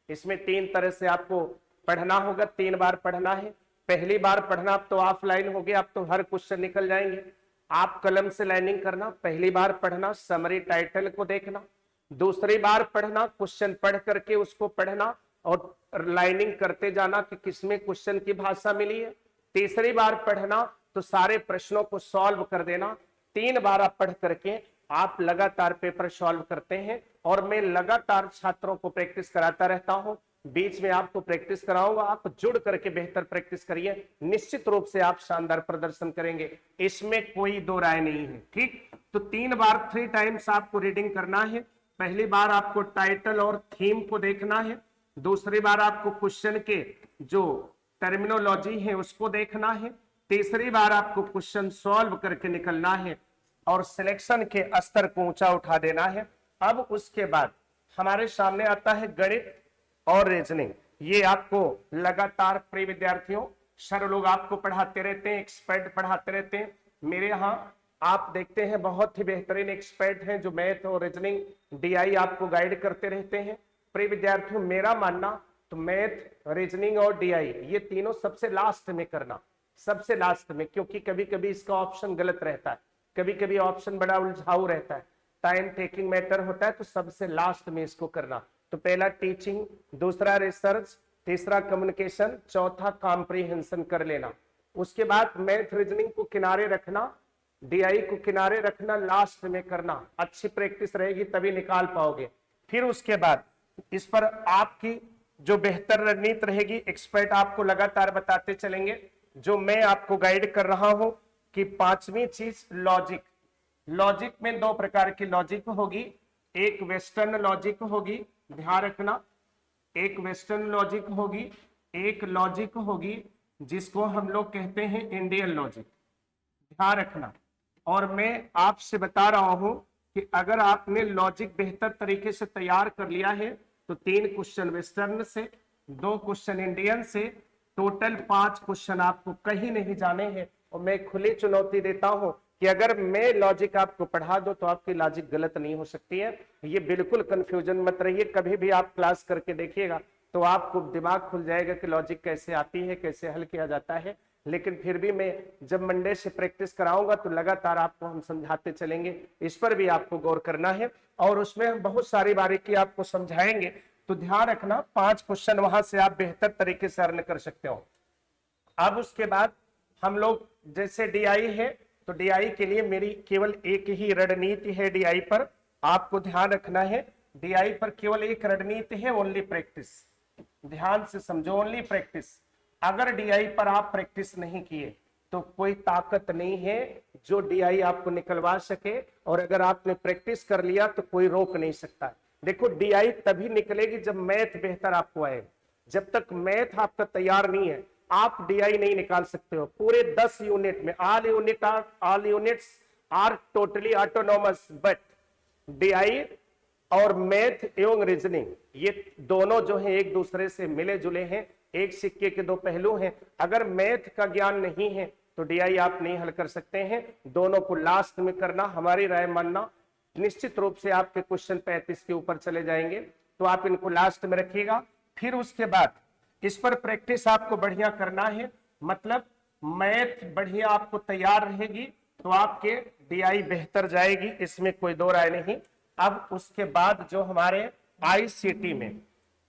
इसमें 3 तरह से आपको पढ़ना होगा, 3 बार पढ़ना है। पहली बार पढ़ना अब तो ऑफलाइन हो गया, अब तो हर क्वेश्चन निकल जाएंगे। आप कलम से लाइनिंग करना, पहली बार पढ़ना, समरी टाइटल को देखना, दूसरी बार पढ़ना, क्वेश्चन पढ़ करके उसको पढ़ना और लाइनिंग करते जाना कि किसमें क्वेश्चन की भाषा मिली है, तीसरी बार पढ़ना तो सारे प्रश्नों को सॉल्व कर देना। 3 बार आप पढ़ करके आप लगातार पेपर सॉल्व करते हैं, और मैं लगातार छात्रों को प्रैक्टिस कराता रहता हूं, बीच में आपको प्रैक्टिस कराऊंगा। आप जुड़ करके बेहतर प्रैक्टिस करिए, निश्चित रूप से आप शानदार प्रदर्शन करेंगे, इसमें कोई दो राय नहीं है। ठीक, तो 3 बार 3 टाइम्स आपको रीडिंग करना है। पहली बार आपको टाइटल और थीम को देखना है, दूसरी बार आपको क्वेश्चन के जो टर्मिनोलॉजी है उसको देखना है, तीसरी बार आपको क्वेश्चन सॉल्व करके निकलना है और सिलेक्शन के स्तर को ऊंचा उठा देना है। अब उसके बाद हमारे सामने आता है गणित और रीजनिंग। ये आपको लगातार प्रिय विद्यार्थियों सर लोग आपको पढ़ाते रहते हैं, एक्सपर्ट पढ़ाते रहते हैं। मेरे यहाँ आप देखते हैं बहुत ही बेहतरीन एक्सपर्ट हैं जो मैथ और रीजनिंग डीआई आपको गाइड करते रहते हैं। प्रिय विद्यार्थियों मेरा मानना तो मैथ, रीजनिंग और डीआई ये तीनों सबसे लास्ट में करना, सबसे लास्ट में, क्योंकि कभी कभी इसका ऑप्शन गलत रहता है, कभी कभी ऑप्शन बड़ा उलझाऊ रहता है, टाइम टेकिंग मैटर होता है, तो सबसे लास्ट में इसको करना। तो पहला टीचिंग, दूसरा रिसर्च, तीसरा कम्युनिकेशन, चौथा कॉम्प्रिहेंशन कर लेना। उसके बाद मैथ रीजनिंग को किनारे रखना, डीआई को किनारे रखना, लास्ट में करना। अच्छी प्रैक्टिस रहेगी तभी निकाल पाओगे। फिर उसके बाद इस पर आपकी जो बेहतर रणनीति रहेगी, एक्सपर्ट आपको लगातार बताते चलेंगे। जो मैं आपको गाइड कर रहा हूं कि 5वीं चीज लॉजिक। लॉजिक में 2 प्रकार की लॉजिक होगी, एक वेस्टर्न लॉजिक होगी, ध्यान रखना, एक वेस्टर्न लॉजिक होगी, एक लॉजिक होगी जिसको हम लोग कहते हैं इंडियन लॉजिक, ध्यान रखना। और मैं आपसे बता रहा हूं कि अगर आपने लॉजिक बेहतर तरीके से तैयार कर लिया है तो 3 क्वेश्चन वेस्टर्न से, 2 क्वेश्चन इंडियन से, टोटल 5 क्वेश्चन आपको कहीं नहीं जाने हैं। और मैं खुली चुनौती देता हूं कि अगर मैं लॉजिक आपको पढ़ा दूं तो आपकी लॉजिक गलत नहीं हो सकती है। ये बिल्कुल कंफ्यूजन मत रहिए, कभी भी आप क्लास करके देखिएगा तो आपको दिमाग खुल जाएगा कि लॉजिक कैसे आती है, कैसे हल किया जाता है। लेकिन फिर भी मैं जब मंडे से प्रैक्टिस कराऊंगा तो लगातार आपको हम समझाते चलेंगे, इस पर भी आपको गौर करना है और उसमें हम बहुत सारी बारीकी आपको समझाएंगे। तो ध्यान रखना, 5 क्वेश्चन वहां से आप बेहतर तरीके से अर्न कर सकते हो। अब उसके बाद हम लोग जैसे डीआई है तो डीआई के लिए मेरी केवल एक ही रणनीति है। डीआई पर आपको ध्यान रखना है, डीआई पर केवल एक रणनीति है, ओनली प्रैक्टिस। ध्यान से समझो, ओनली प्रैक्टिस। अगर डीआई पर आप प्रैक्टिस नहीं किए तो कोई ताकत नहीं है जो डीआई आपको निकलवा सके, और अगर आपने प्रैक्टिस कर लिया तो कोई रोक नहीं सकता। देखो डीआई तभी निकलेगी जब मैथ बेहतर आपको आए। जब तक मैथ आपका तैयार नहीं है आप डीआई नहीं निकाल सकते हो। पूरे 10 यूनिट में all units are totally autonomous, but DI और मैथ एवं रीजनिंग ये दोनों जो है एक दूसरे से मिले जुले हैं, एक सिक्के के 2 पहलू हैं। अगर मैथ का ज्ञान नहीं है तो डीआई आप नहीं हल कर सकते हैं। दोनों को लास्ट में करना, हमारी राय मानना। निश्चित रूप से आपके क्वेश्चन 35 के ऊपर चले जाएंगे, तो आप इनको लास्ट में रखिएगा। फिर उसके बाद इस पर प्रैक्टिस आपको बढ़िया करना है, मतलब मैथ बढ़िया आपको तैयार रहेगी तो आपके डीआई बेहतर जाएगी, इसमें कोई दो राय नहीं। अब उसके बाद जो हमारे आईसीटी में,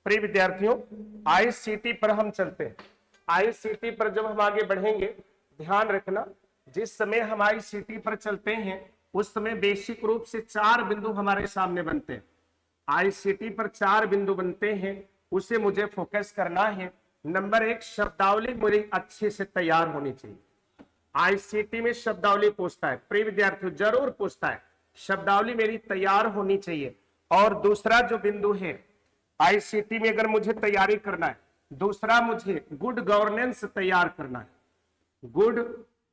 प्रिय विद्यार्थियों आईसीटी पर हम चलते हैं। आईसीटी पर जब हम आगे बढ़ेंगे, ध्यान रखना जिस समय हम आईसीटी पर चलते हैं उस समय बेसिक रूप से 4 बिंदु हमारे सामने बनते हैं। आईसीटी पर 4 बिंदु बनते हैं, उसे मुझे फोकस करना है। नंबर 1, शब्दावली मेरी अच्छे से तैयार होनी चाहिए। आईसीटी में शब्दावली पूछता है, प्रिय विद्यार्थियों जरूर पूछता है, शब्दावली मेरी तैयार होनी चाहिए। और दूसरा जो बिंदु है आईसीटी में अगर मुझे तैयारी करना है, दूसरा मुझे गुड गवर्नेंस तैयार करना है, गुड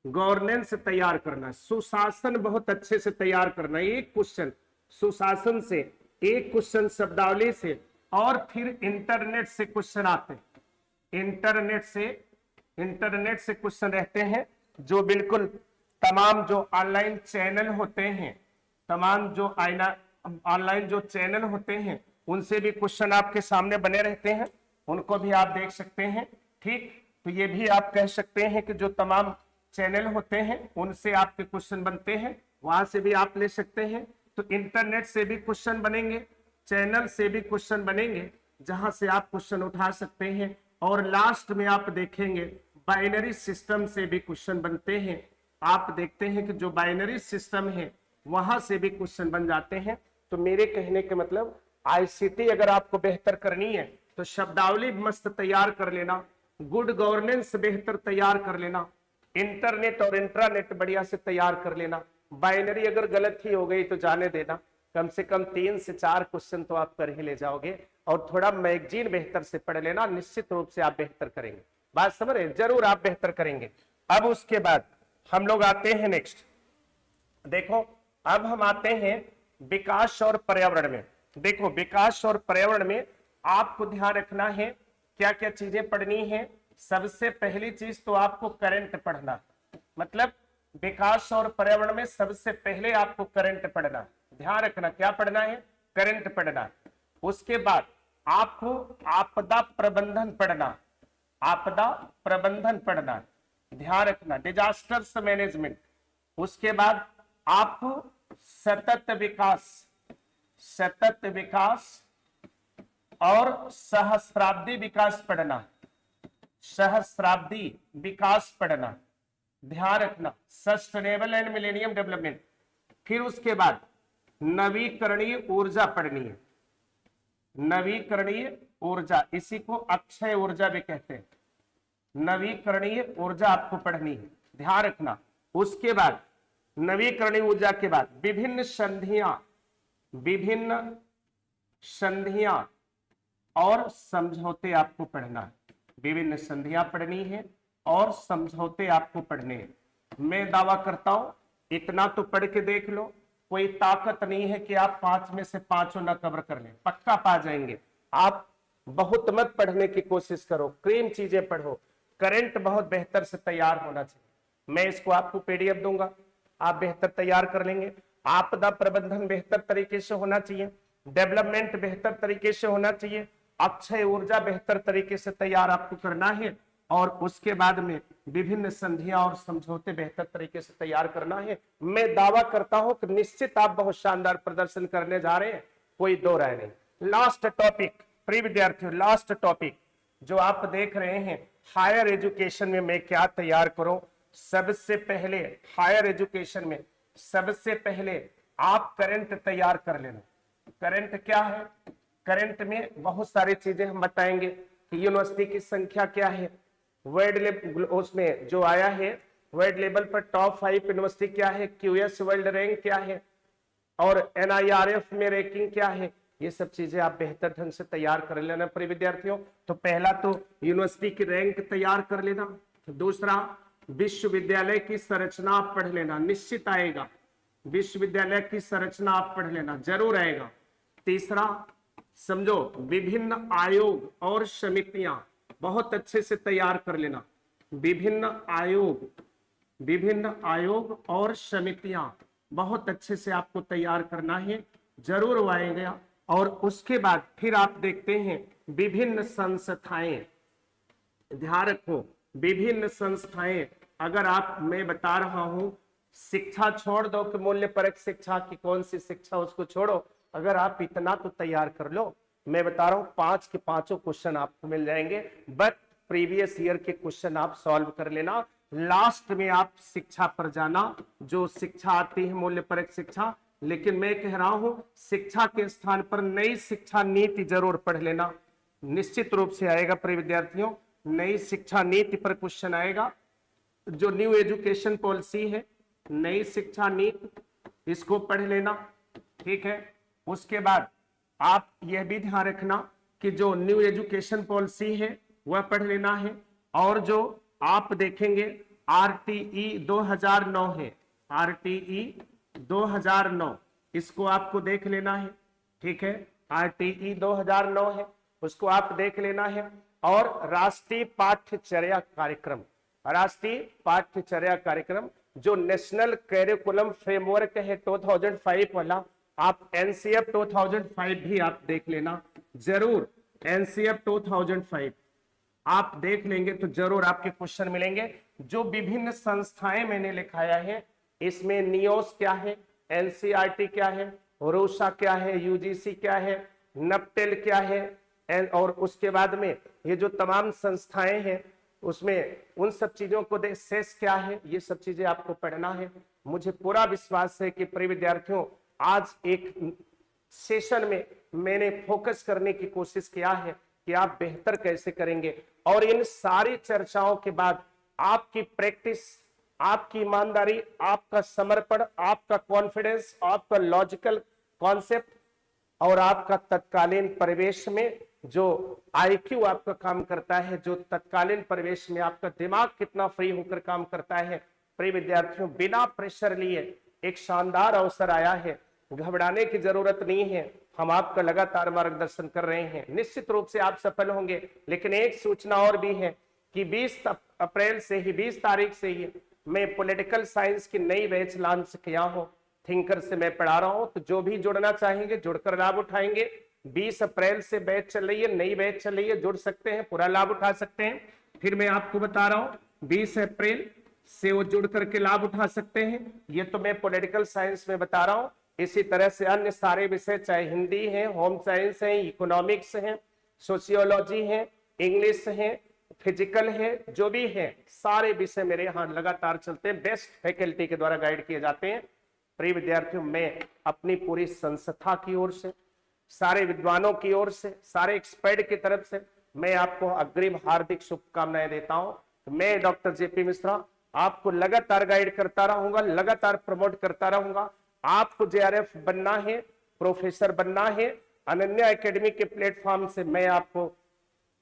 गवर्नेंस तैयार करना है, सुशासन बहुत अच्छे से तैयार करना है। एक क्वेश्चन सुशासन से, एक क्वेश्चन शब्दावली से, और फिर इंटरनेट से क्वेश्चन आते हैं। इंटरनेट से क्वेश्चन रहते हैं जो बिल्कुल तमाम जो ऑनलाइन चैनल होते हैं, तमाम जो ऑनलाइन जो चैनल होते हैं उनसे भी क्वेश्चन आपके सामने बने रहते हैं, उनको भी आप देख सकते हैं। ठीक, तो ये भी आप कह सकते हैं कि जो तमाम चैनल होते हैं उनसे आपके क्वेश्चन बनते हैं, वहां से भी आप ले सकते हैं। तो इंटरनेट से भी क्वेश्चन बनेंगे, चैनल से भी क्वेश्चन बनेंगे, जहां से आप क्वेश्चन उठा सकते हैं। और लास्ट में आप देखेंगे बाइनरी सिस्टम से भी क्वेश्चन बनते हैं। आप देखते हैं कि जो बाइनरी सिस्टम है वहां से भी क्वेश्चन बन जाते हैं। तो मेरे कहने के मतलब आईसीटी अगर आपको बेहतर करनी है तो शब्दावली मस्त तैयार कर लेना, गुड गवर्नेंस बेहतर तैयार कर लेना, इंटरनेट और इंट्रानेट बढ़िया से तैयार कर लेना। बाइनरी अगर गलत ही हो गई तो जाने देना, कम से कम 3 से 4 क्वेश्चन तो आप कर ही ले जाओगे। और थोड़ा मैगजीन बेहतर से पढ़ लेना, निश्चित रूप से आप बेहतर करेंगे। बात समझ रहे? जरूर आप बेहतर करेंगे। अब उसके बाद हम लोग आते हैं नेक्स्ट, देखो अब हम आते हैं विकास और पर्यावरण में। देखो विकास और पर्यावरण में आपको ध्यान रखना है क्या क्या चीजें पढ़नी है। सबसे पहली चीज तो आपको करंट पढ़ना, मतलब विकास और पर्यावरण में सबसे पहले आपको करंट पढ़ना, ध्यान रखना क्या पढ़ना है, करंट पढ़ना। उसके बाद आपको आपदा प्रबंधन पढ़ना, आपदा प्रबंधन पढ़ना, ध्यान रखना, डिजास्टर्स मैनेजमेंट। उसके बाद आपको सतत विकास, सतत विकास और सहस्राब्दी विकास पढ़ना, सहस्राब्दी विकास पढ़ना, ध्यान रखना, सस्टेनेबल एंड मिलेनियम डेवलपमेंट। फिर उसके बाद नवीकरणीय ऊर्जा पढ़नी है, नवीकरणीय ऊर्जा, इसी को अक्षय ऊर्जा भी कहते हैं। नवीकरणीय ऊर्जा आपको पढ़नी है, ध्यान रखना। उसके बाद नवीकरणीय ऊर्जा के बाद विभिन्न संधियां, विभिन्न संधियां और समझौते आपको पढ़ना है, विभिन्न संधियां पढ़नी है और समझौते आपको पढ़ने हैं। मैं दावा करता हूं इतना तो पढ़ के देख लो, कोई ताकत नहीं है कि आप 5 में से 5 ना कवर कर लें, पक्का पा जाएंगे। आप बहुत मत पढ़ने की कोशिश करो, क्रीम चीजें पढ़ो, करंट बहुत बेहतर से तैयार होना चाहिए। मैं इसको आपको पीडीएफ दूंगा, आप बेहतर तैयार कर लेंगे। आपदा प्रबंधन बेहतर तरीके से होना चाहिए, डेवलपमेंट बेहतर तरीके से होना चाहिए, अक्षय ऊर्जा बेहतर तरीके से तैयार आपको करना है, और उसके बाद में विभिन्न संधियां और समझौते बेहतर तरीके से तैयार करना है। मैं दावा करता हूं कि निश्चित आप बहुत शानदार प्रदर्शन करने जा रहे हैं, कोई दो राय नहीं। लास्ट टॉपिक प्रिय विद्यार्थियों, लास्ट टॉपिक जो आप देख रहे हैं हायर एजुकेशन में मैं क्या तैयार करूं। सबसे पहले हायर एजुकेशन में सबसे पहले आप करंट तैयार कर लेना। करंट क्या है, करंट में बहुत सारी चीजें हम बताएंगे कि यूनिवर्सिटी की संख्या क्या है, वर्ल्ड लेवल उसमें जो आया है वर्ल्ड लेवल पर टॉप 5 यूनिवर्सिटी क्या है, क्यूएस वर्ल्ड रैंक क्या है, और एनआईआरएफ में रैंकिंग क्या है। ये सब चीजें आप बेहतर ढंग से तैयार कर लेना प्रिय विद्यार्थियों। तो पहला तो यूनिवर्सिटी की रैंक तैयार कर लेना, दूसरा विश्वविद्यालय की संरचना आप पढ़ लेना, निश्चित आएगा, विश्वविद्यालय की संरचना आप पढ़ लेना, जरूर आएगा। तीसरा समझो विभिन्न आयोग और समितियां बहुत अच्छे से तैयार कर लेना, विभिन्न आयोग और समितियां बहुत अच्छे से आपको तैयार करना है, जरूर आएगा। और उसके बाद फिर आप देखते हैं विभिन्न संस्थाएं, ध्यान रखो विभिन्न संस्थाएं। अगर आप, मैं बता रहा हूं शिक्षा छोड़ दो कि मूल्य परक शिक्षा की कौन सी शिक्षा, उसको छोड़ो, अगर आप इतना तो तैयार कर लो, मैं बता रहा हूं 5 के 5 क्वेश्चन आपको मिल जाएंगे। बट प्रीवियस ईयर के क्वेश्चन आप सॉल्व कर लेना, लास्ट में आप शिक्षा पर जाना, जो शिक्षा आती है मूल्य परक शिक्षा। लेकिन मैं कह रहा हूं शिक्षा के स्थान पर नई शिक्षा नीति जरूर पढ़ लेना, निश्चित रूप से आएगा प्रिय विद्यार्थियों, नई शिक्षा नीति पर क्वेश्चन आएगा। जो न्यू एजुकेशन पॉलिसी है, नई शिक्षा नीति, इसको पढ़ लेना, ठीक है। उसके बाद आप यह भी ध्यान रखना कि जो न्यू एजुकेशन पॉलिसी है वह पढ़ लेना है, और जो आप देखेंगे आरटीई 2009 है, आरटीई 2009 इसको आपको देख लेना है, ठीक है, आरटीई 2009 है, उसको आप देख लेना है। और राष्ट्रीय पाठ्यचर्या कार्यक्रम, राष्ट्रीय पाठ्यचर्या कार्यक्रम जो नेशनल करिकुलम फ्रेमवर्क है 2005 वाला, आप एनसीएफ 2005 भी आप देख लेना, जरूर एनसीएफ 2005 आप देख लेंगे तो जरूर आपके क्वेश्चन मिलेंगे। जो विभिन्न संस्थाएं मैंने लिखाया है इसमें नियोस क्या है, एनसीईआरटी क्या है, रूसा क्या है, यूजीसी क्या है, नपटेल क्या है, और उसके बाद में ये जो तमाम संस्थाएं हैं उसमें उन सब चीजों को दे, शेष क्या है, ये सब चीजें आपको पढ़ना है। मुझे पूरा विश्वास है कि प्रिय विद्यार्थियों, आज एक सेशन में मैंने फोकस करने की कोशिश किया है कि आप बेहतर कैसे करेंगे, और इन सारी चर्चाओं के बाद आपकी प्रैक्टिस, आपकी ईमानदारी, आपका समर्पण, आपका कॉन्फिडेंस, आपका लॉजिकल कॉन्सेप्ट और आपका तत्कालीन परिवेश में जो आईक्यू आपका काम करता है, जो तत्कालीन परिवेश में आपका दिमाग कितना फ्री होकर काम करता है। प्रिय विद्यार्थियों, बिना प्रेशर लिए एक शानदार अवसर आया है, घबराने की जरूरत नहीं है। हम आपका लगातार मार्गदर्शन कर रहे हैं, निश्चित रूप से आप सफल होंगे। लेकिन एक सूचना और भी है कि 20 अप्रैल से ही, 20 तारीख से ही मैं पॉलिटिकल साइंस की नई बैच लॉन्च किया हूं, थिंकर से मैं पढ़ा रहा हूं। तो जो भी जुड़ना चाहेंगे जुड़कर लाभ उठाएंगे। 20 अप्रैल से बैच चल रही है, नई बैच चल रही है, जुड़ सकते हैं, पूरा लाभ उठा सकते हैं। फिर मैं आपको बता रहा हूं 20 अप्रैल से वो जुड़ करके लाभ उठा सकते हैं। ये तो मैं पॉलिटिकल साइंस में बता रहा हूं। इसी तरह से अन्य सारे विषय, चाहे हिंदी है, होम साइंस है, इकोनॉमिक्स है, सोशियोलॉजी है, इंग्लिश है, फिजिकल है, जो भी है, सारे विषय मेरे यहाँ लगातार चलते हैं, बेस्ट फैकल्टी के द्वारा गाइड किए जाते हैं। प्रिय विद्यार्थियों, मैं अपनी पूरी संस्था की ओर से, सारे विद्वानों की ओर से, सारे एक्सपर्ट की तरफ से मैं आपको अग्रिम हार्दिक शुभकामनाएं देता हूं। मैं डॉक्टर जेपी मिश्रा आपको लगातार गाइड करता रहूंगा, लगातार प्रमोट करता रहूंगा। आपको जेआरएफ बनना है, प्रोफेसर बनना है, अनन्या एकेडमी के प्लेटफॉर्म से मैं आपको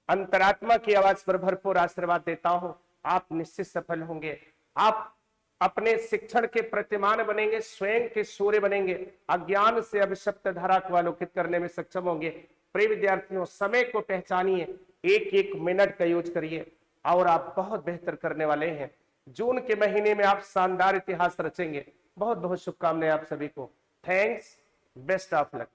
अंतरात्मा की आवाज पर भरपूर आशीर्वाद देता हूं। आप निश्चित सफल होंगे। आप अपने शिक्षण के प्रतिमान बनेंगे, स्वयं के सूर्य बनेंगे, अज्ञान से अभिशप्त धारा को आलोकित करने में सक्षम होंगे। प्रिय विद्यार्थियों, समय को पहचानिए, एक एक मिनट का यूज करिए और आप बहुत बेहतर करने वाले हैं। जून के महीने में आप शानदार इतिहास रचेंगे। बहुत बहुत शुभकामनाएं आप सभी को। Thanks, best of luck.